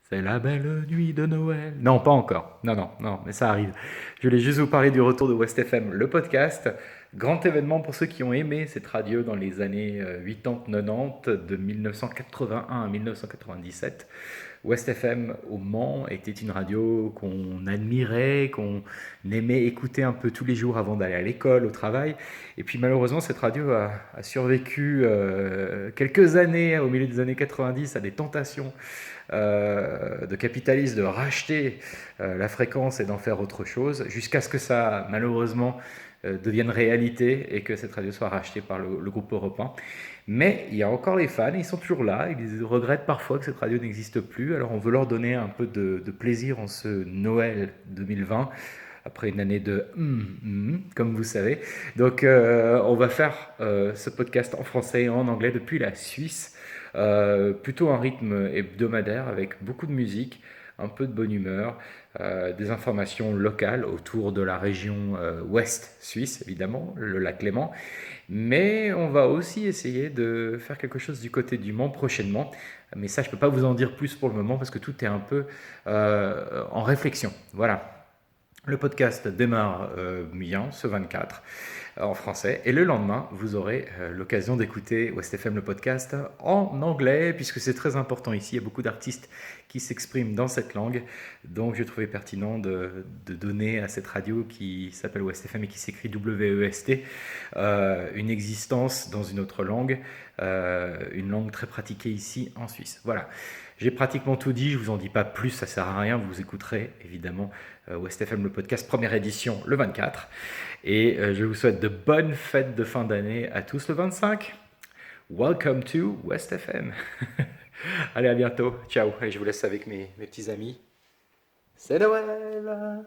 C'est la belle nuit de Noël. Non, pas encore. Non, non, non, mais ça arrive. Je voulais juste vous parler du retour de West FM, le podcast. Grand événement pour ceux qui ont aimé cette radio dans les années 80-90, de 1981 à 1997. West FM au Mans était une radio qu'on admirait, qu'on aimait écouter un peu tous les jours avant d'aller à l'école, au travail. Et puis malheureusement, cette radio a survécu quelques années, au milieu des années 90, à des tentations de capitalistes de racheter la fréquence et d'en faire autre chose, jusqu'à ce que ça, malheureusement, devienne réalité et que cette radio soit rachetée par le groupe européen. Mais il y a encore les fans, ils sont toujours là, ils regrettent parfois que cette radio n'existe plus, alors on veut leur donner un peu de plaisir en ce Noël 2020, après une année de comme vous savez. Donc on va faire ce podcast en français et en anglais depuis la Suisse. Plutôt un rythme hebdomadaire avec beaucoup de musique, un peu de bonne humeur, des informations locales autour de la région ouest suisse, évidemment, le lac Léman. Mais on va aussi essayer de faire quelque chose du côté du Mans prochainement. Mais ça, je ne peux pas vous en dire plus pour le moment parce que tout est un peu en réflexion. Voilà. Le podcast démarre bien ce 24 en français et le lendemain, vous aurez l'occasion d'écouter West FM le podcast en anglais puisque c'est très important ici. Il y a beaucoup d'artistes qui s'expriment dans cette langue. Donc, je trouvais pertinent de donner à cette radio qui s'appelle West FM et qui s'écrit W-E-S-T une existence dans une autre langue, une langue très pratiquée ici en Suisse. Voilà. J'ai pratiquement tout dit, je vous en dis pas plus, ça sert à rien, vous écouterez évidemment West FM le podcast, première édition le 24. Et je vous souhaite de bonnes fêtes de fin d'année à tous le 25. Welcome to West FM. Allez, à bientôt. Ciao. Et je vous laisse avec mes petits amis. C'est Noël.